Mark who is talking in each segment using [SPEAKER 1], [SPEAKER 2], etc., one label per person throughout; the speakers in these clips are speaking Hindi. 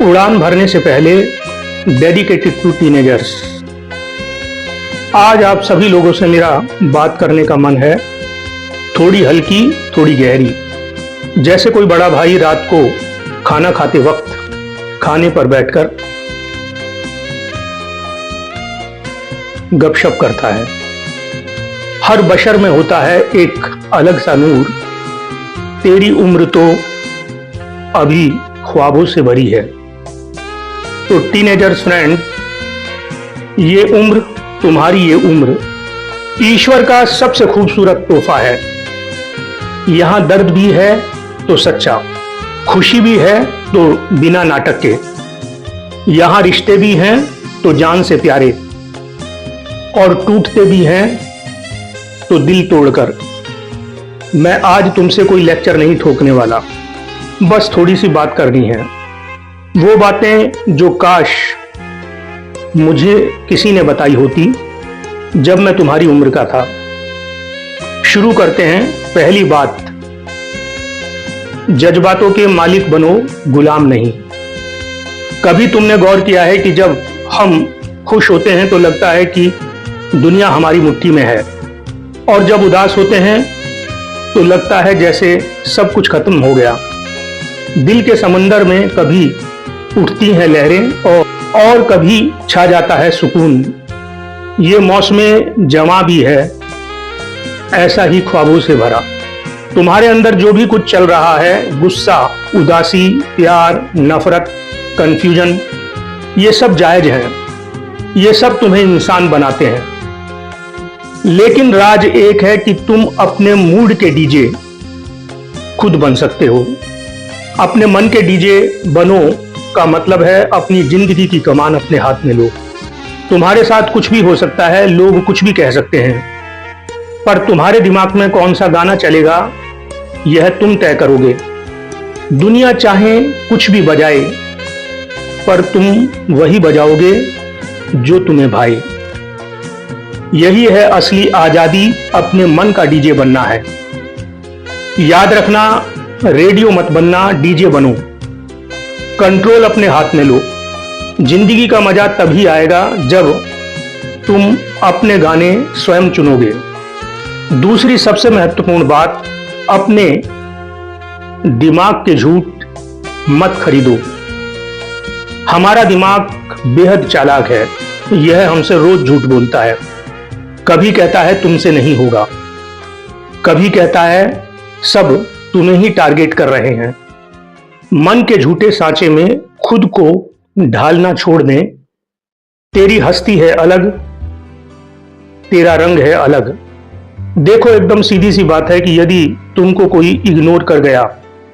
[SPEAKER 1] उड़ान भरने से पहले डेडिकेटेड टू टीनेजर्स। आज आप सभी लोगों से मेरा बात करने का मन है, थोड़ी हल्की थोड़ी गहरी। जैसे कोई बड़ा भाई रात को खाना खाते वक्त खाने पर बैठकर गपशप करता है। हर बशर में होता है एक अलग सा नूर। तेरी उम्र तो अभी ख्वाबों से भरी है। तो टीनेजर्स फ्रेंड, ये उम्र, तुम्हारी ये उम्र ईश्वर का सबसे खूबसूरत तोहफा है। यहां दर्द भी है तो सच्चा, खुशी भी है तो बिना नाटक के, यहां रिश्ते भी हैं तो जान से प्यारे, और टूटते भी हैं तो दिल तोड़कर। मैं आज तुमसे कोई लेक्चर नहीं ठोकने वाला, बस थोड़ी सी बात करनी है। वो बातें जो काश मुझे किसी ने बताई होती जब मैं तुम्हारी उम्र का था। शुरू करते हैं। पहली बात, जज्बातों के मालिक बनो, गुलाम नहीं। कभी तुमने गौर किया है कि जब हम खुश होते हैं तो लगता है कि दुनिया हमारी मुट्ठी में है, और जब उदास होते हैं तो लगता है जैसे सब कुछ खत्म हो गया। दिल के समंदर में कभी उठती हैं लहरें और कभी छा जाता है सुकून। ये मौसम जवां भी है, ऐसा ही ख्वाबों से भरा। तुम्हारे अंदर जो भी कुछ चल रहा है, गुस्सा, उदासी, प्यार, नफरत, कंफ्यूजन, ये सब जायज है। ये सब तुम्हें इंसान बनाते हैं। लेकिन राज एक है कि तुम अपने मूड के डीजे खुद बन सकते हो। अपने मन के डीजे बनो का मतलब है अपनी जिंदगी की कमान अपने हाथ में लो। तुम्हारे साथ कुछ भी हो सकता है, लोग कुछ भी कह सकते हैं, पर तुम्हारे दिमाग में कौन सा गाना चलेगा यह तुम तय करोगे। दुनिया चाहे कुछ भी बजाए, पर तुम वही बजाओगे जो तुम्हें भाए। यही है असली आजादी, अपने मन का डीजे बनना है। याद रखना, रेडियो मत बनना, डीजे बनो। कंट्रोल अपने हाथ में लो। जिंदगी का मजा तभी आएगा जब तुम अपने गाने स्वयं चुनोगे। दूसरी सबसे महत्वपूर्ण बात, अपने दिमाग के झूठ मत खरीदो। हमारा दिमाग बेहद चालाक है। यह हमसे रोज झूठ बोलता है। कभी कहता है तुमसे नहीं होगा, कभी कहता है सब तुम्हें ही टारगेट कर रहे हैं। मन के झूठे सांचे में खुद को ढालना छोड़ दें। तेरी हस्ती है अलग, तेरा रंग है अलग। देखो, एकदम सीधी सी बात है कि यदि तुमको कोई इग्नोर कर गया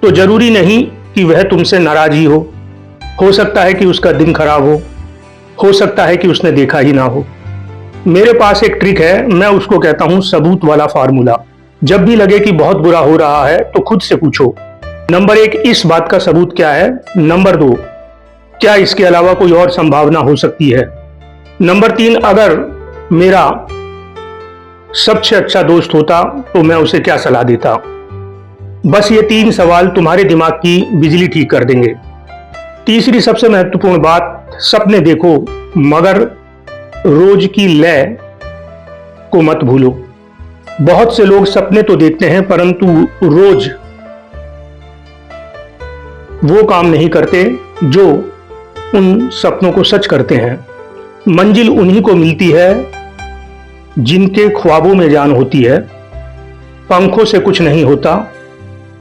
[SPEAKER 1] तो जरूरी नहीं कि वह तुमसे नाराज ही हो सकता है कि उसका दिन खराब हो सकता है कि उसने देखा ही ना हो। मेरे पास एक ट्रिक है, मैं उसको कहता हूं सबूत वाला फार्मूला। जब भी लगे कि बहुत बुरा हो रहा है तो खुद से पूछो, नंबर 1, इस बात का सबूत क्या है? नंबर 2, क्या इसके अलावा कोई और संभावना हो सकती है? नंबर 3, अगर मेरा सबसे अच्छा दोस्त होता तो मैं उसे क्या सलाह देता? बस ये 3 सवाल तुम्हारे दिमाग की बिजली ठीक कर देंगे। तीसरी सबसे महत्वपूर्ण बात, सपने देखो मगर रोज की लय को मत भूलो। बहुत से लोग सपने तो देखते हैं परंतु रोज वो काम नहीं करते जो उन सपनों को सच करते हैं। मंजिल उन्हीं को मिलती है जिनके ख्वाबों में जान होती है। पंखों से कुछ नहीं होता,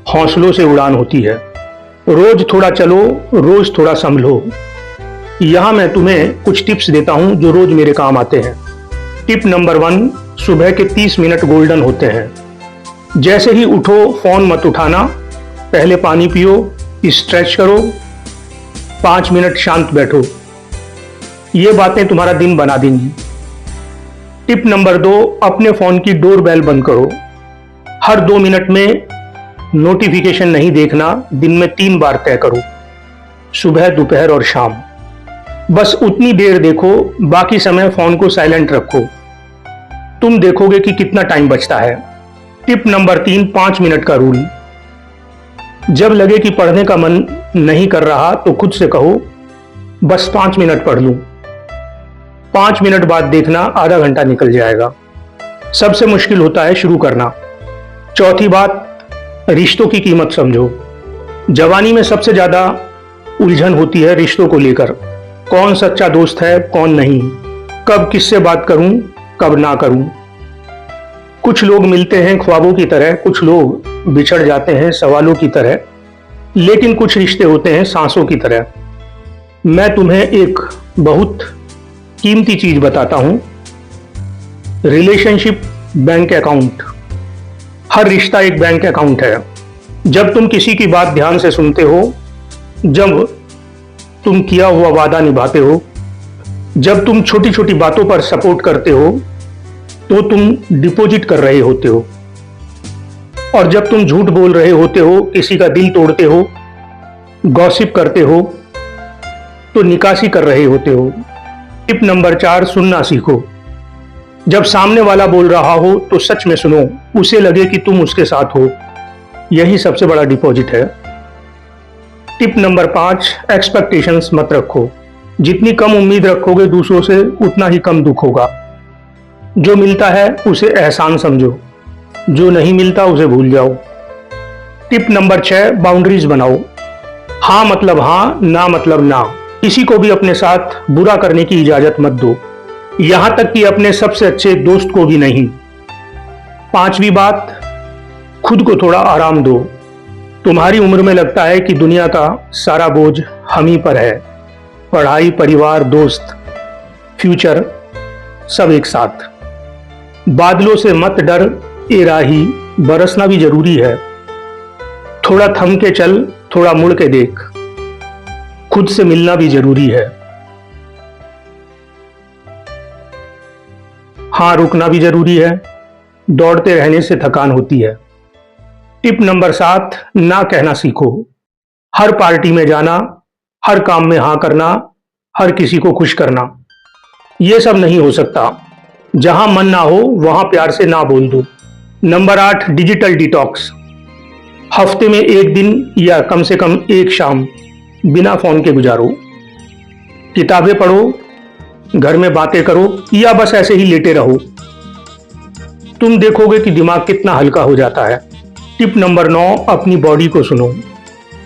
[SPEAKER 1] हौसलों से उड़ान होती है। रोज थोड़ा चलो, रोज थोड़ा संभलो। यहां मैं तुम्हें कुछ टिप्स देता हूं जो रोज मेरे काम आते हैं। टिप नंबर 1, सुबह के 30 मिनट गोल्डन होते हैं। जैसे ही उठो फोन मत उठाना, पहले पानी पियो, स्ट्रेच करो, 5 मिनट शांत बैठो। ये बातें तुम्हारा दिन बना देंगी। टिप नंबर 2, अपने फोन की डोर बेल बंद करो। हर 2 मिनट में नोटिफिकेशन नहीं देखना। दिन में 3 बार तय करो, सुबह, दोपहर और शाम। बस उतनी देर देखो, बाकी समय फोन को साइलेंट रखो। तुम देखोगे कि कितना टाइम बचता है। टिप नंबर 3, 5 मिनट का रूल। जब लगे कि पढ़ने का मन नहीं कर रहा तो खुद से कहो बस 5 मिनट पढ़ लूं। 5 मिनट बाद देखना आधा घंटा निकल जाएगा। सबसे मुश्किल होता है शुरू करना। चौथी बात, रिश्तों की कीमत समझो। जवानी में सबसे ज्यादा उलझन होती है रिश्तों को लेकर। कौन सच्चा दोस्त है, कौन नहीं, कब किससे बात करूं, कब ना करूं। कुछ लोग मिलते हैं ख्वाबों की तरह, कुछ लोग बिछड़ जाते हैं सवालों की तरह, लेकिन कुछ रिश्ते होते हैं सांसों की तरह। मैं तुम्हें एक बहुत कीमती चीज बताता हूं, रिलेशनशिप बैंक अकाउंट। हर रिश्ता एक बैंक अकाउंट है। जब तुम किसी की बात ध्यान से सुनते हो, जब तुम किया हुआ वादा निभाते हो, जब तुम छोटी छोटी बातों पर सपोर्ट करते हो, तो तुम डिपॉजिट कर रहे होते हो। और जब तुम झूठ बोल रहे होते हो, किसी का दिल तोड़ते हो, गॉसिप करते हो, तो निकासी कर रहे होते हो। टिप नंबर 4, सुनना सीखो। जब सामने वाला बोल रहा हो तो सच में सुनो, उसे लगे कि तुम उसके साथ हो। यही सबसे बड़ा डिपॉजिट है। टिप नंबर 5, एक्सपेक्टेशंस मत रखो। जितनी कम उम्मीद रखोगे दूसरों से, उतना ही कम दुख होगा। जो मिलता है उसे एहसान समझो, जो नहीं मिलता उसे भूल जाओ। टिप नंबर 6, बाउंड्रीज बनाओ। हाँ मतलब हाँ, ना मतलब ना। किसी को भी अपने साथ बुरा करने की इजाजत मत दो, यहां तक कि अपने सबसे अच्छे दोस्त को भी नहीं। 5वीं बात, खुद को थोड़ा आराम दो। तुम्हारी उम्र में लगता है कि दुनिया का सारा बोझ हम ही पर है। पढ़ाई, परिवार, दोस्त, फ्यूचर, सब एक साथ। बादलों से मत डर ए राही, बरसना भी जरूरी है। थोड़ा थम के चल, थोड़ा मुड़ के देख। खुद से मिलना भी जरूरी है। हाँ, रुकना भी जरूरी है। दौड़ते रहने से थकान होती है। टिप नंबर 7, ना कहना सीखो। हर पार्टी में जाना, हर काम में हाँ करना, हर किसी को खुश करना, यह सब नहीं हो सकता। जहां मन ना हो वहां प्यार से ना बोल दो। Number 8, digital detox. हफ्ते में एक दिन या कम से कम एक शाम बिना फोन के गुजारो। किताबें पढ़ो, घर में बातें करो, या बस ऐसे ही लेटे रहो। तुम देखोगे कि दिमाग कितना हल्का हो जाता है। टिप नंबर 9, अपनी बॉडी को सुनो।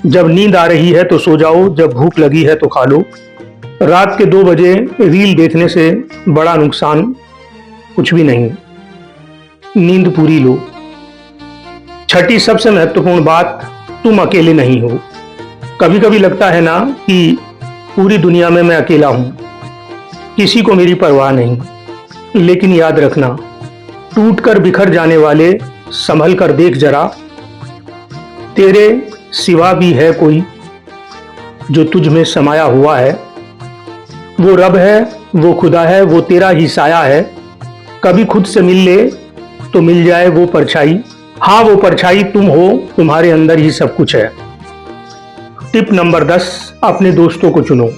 [SPEAKER 1] जब नींद आ रही है तो सो जाओ, जब भूख लगी है तो खा लो। रात के 2 बजे रील देखने से बड़ा नुकसान कुछ भी नहीं। नींद पूरी लो। छठी सबसे महत्वपूर्ण बात, तुम अकेले नहीं हो। कभी कभी लगता है ना कि पूरी दुनिया में मैं अकेला हूं, किसी को मेरी परवाह नहीं। लेकिन याद रखना, टूटकर बिखर जाने वाले संभल कर देख जरा, तेरे सिवा भी है कोई जो तुझ में समाया हुआ है। वो रब है, वो खुदा है, वो तेरा ही साया है। कभी खुद से मिल ले तो मिल जाए वो परछाई। हाँ, वो परछाई तुम हो, तुम्हारे अंदर ही सब कुछ है। टिप नंबर 10, अपने दोस्तों को चुनो।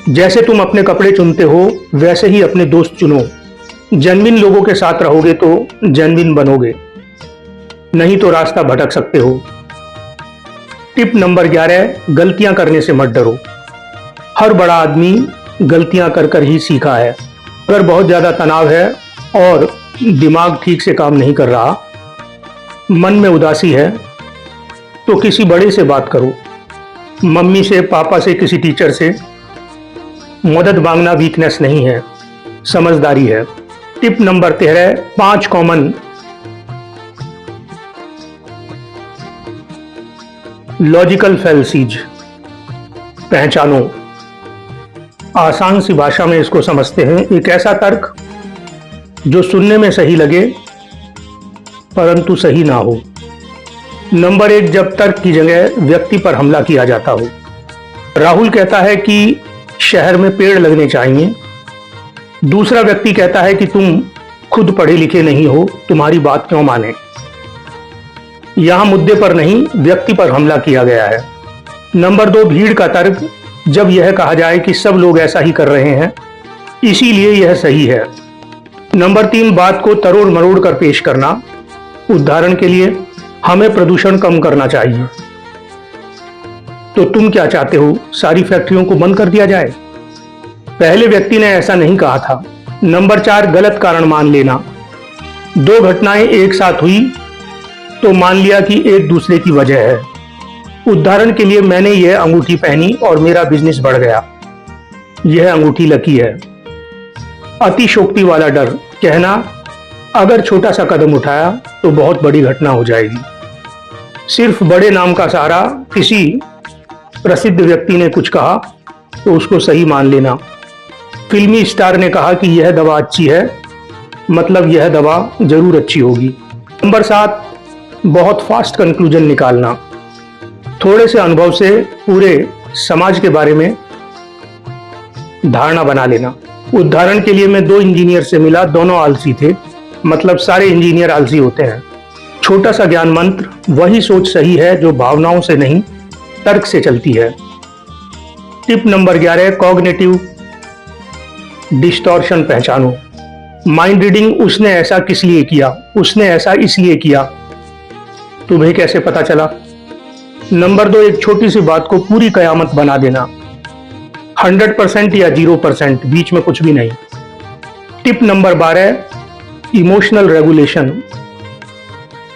[SPEAKER 1] जैसे तुम अपने कपड़े चुनते हो, वैसे ही अपने दोस्त चुनो। जेन्युइन लोगों के साथ रहोगे तो जेन्युइन बनोगे, नहीं तो रास्ता भटक सकते हो। टिप नंबर 11, गलतियां करने से मत डरो। हर बड़ा आदमी गलतियां कर कर ही सीखा है। अगर बहुत ज्यादा तनाव है और दिमाग ठीक से काम नहीं कर रहा, मन में उदासी है, तो किसी बड़े से बात करो। मम्मी से, पापा से, किसी टीचर से। मदद मांगना वीकनेस नहीं है, समझदारी है। टिप नंबर 13, 5 कॉमन लॉजिकल फैलसीज पहचानो। आसान सी भाषा में इसको समझते हैं, एक ऐसा तर्क जो सुनने में सही लगे परंतु सही ना हो। नंबर 1, जब तर्क की जगह व्यक्ति पर हमला किया जाता हो। राहुल कहता है कि शहर में पेड़ लगने चाहिए। दूसरा व्यक्ति कहता है कि तुम खुद पढ़े लिखे नहीं हो, तुम्हारी बात क्यों माने। यहां मुद्दे पर नहीं, व्यक्ति पर हमला किया गया है। नंबर 2, भीड़ का तर्क, जब यह कहा जाए कि सब लोग ऐसा ही कर रहे हैं, इसीलिए यह सही है। नंबर 3, बात को तरोड़ मरोड़ कर पेश करना। उदाहरण के लिए, हमें प्रदूषण कम करना चाहिए, तो तुम क्या चाहते हो, सारी फैक्ट्रियों को बंद कर दिया जाए? पहले व्यक्ति ने ऐसा नहीं कहा था। नंबर 4, गलत कारण मान लेना। दो घटनाएं एक साथ हुई तो मान लिया कि एक दूसरे की वजह है। उदाहरण के लिए, मैंने यह अंगूठी पहनी और मेरा बिजनेस बढ़ गया। यह अंगूठी लकी है। अतिशोक्ति वाला डर, कहना अगर छोटा सा कदम उठाया तो बहुत बड़ी घटना हो जाएगी। सिर्फ बड़े नाम का सहारा, किसी प्रसिद्ध व्यक्ति ने कुछ कहा तो उसको सही मान लेना। फिल्मी स्टार ने कहा कि यह दवा अच्छी है, मतलब यह दवा जरूर अच्छी होगी। नंबर 7, बहुत फास्ट कंक्लूजन निकालना। थोड़े से अनुभव से पूरे समाज के बारे में धारणा बना लेना। उदाहरण के लिए, मैं 2 इंजीनियर से मिला, दोनों आलसी थे, मतलब सारे इंजीनियर आलसी होते हैं। छोटा सा ज्ञान मंत्र, वही सोच सही है जो भावनाओं से नहीं तर्क से चलती है। टिप नंबर 11, कॉग्निटिव डिस्टॉर्शन पहचानो। माइंड रीडिंग, उसने ऐसा किस लिए किया, उसने ऐसा इसलिए किया, तुम्हें कैसे पता चला? नंबर 2, एक छोटी सी बात को पूरी कयामत बना देना। 100% या 0%, बीच में कुछ भी नहीं। Tip number 12, emotional regulation.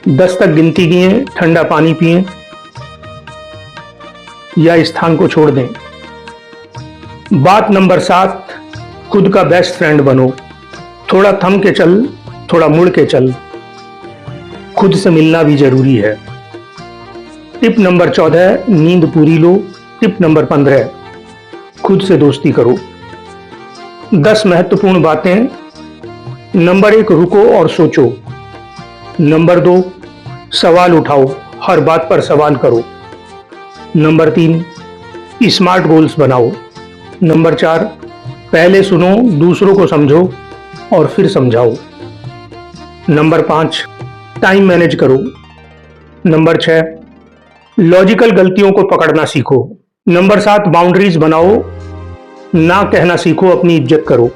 [SPEAKER 1] 10 तक गिनती गिए, ठंडा पानी पिए या स्थान को छोड़ दें। बात नंबर 7, खुद का बेस्ट फ्रेंड बनो। थोड़ा थम के चल, थोड़ा मुड़ के चल। खुद से मिलना भी जरूरी है। टिप नंबर 14, नींद पूरी लो। टिप नंबर 15, खुद से दोस्ती करो। 10 महत्वपूर्ण बातें। नंबर 1, रुको और सोचो। नंबर 2, सवाल उठाओ, हर बात पर सवाल करो। नंबर 3, स्मार्ट गोल्स बनाओ। नंबर 4, पहले सुनो, दूसरों को समझो और फिर समझाओ। नंबर 5, टाइम मैनेज करो। नंबर 6, लॉजिकल गलतियों को पकड़ना सीखो। नंबर 7, बाउंड्रीज बनाओ, ना कहना सीखो, अपनी इज्जत करो।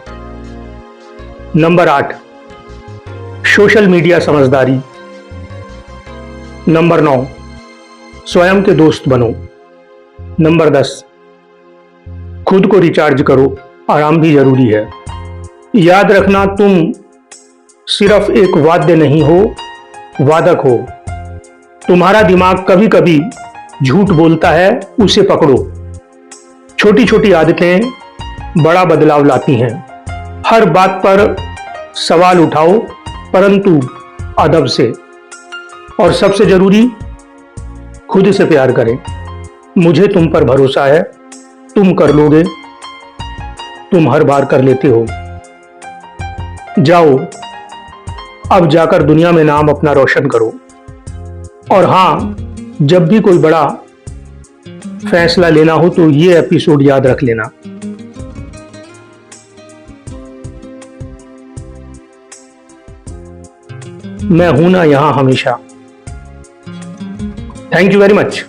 [SPEAKER 1] नंबर 8, सोशल मीडिया समझदारी। नंबर 9, स्वयं के दोस्त बनो। नंबर 10, खुद को रिचार्ज करो, आराम भी जरूरी है। याद रखना, तुम सिर्फ एक वाद्य नहीं हो, वादक हो। तुम्हारा दिमाग कभी कभी झूठ बोलता है, उसे पकड़ो। छोटी छोटी आदतें बड़ा बदलाव लाती हैं। हर बात पर सवाल उठाओ, परंतु अदब से। और सबसे जरूरी, खुद से प्यार करें। मुझे तुम पर भरोसा है, तुम कर लोगे, तुम हर बार कर लेते हो। जाओ, अब जाकर दुनिया में नाम अपना रोशन करो। और हाँ, जब भी कोई बड़ा फैसला लेना हो तो ये एपिसोड याद रख लेना। मैं हूं ना यहां हमेशा। Thank you very much.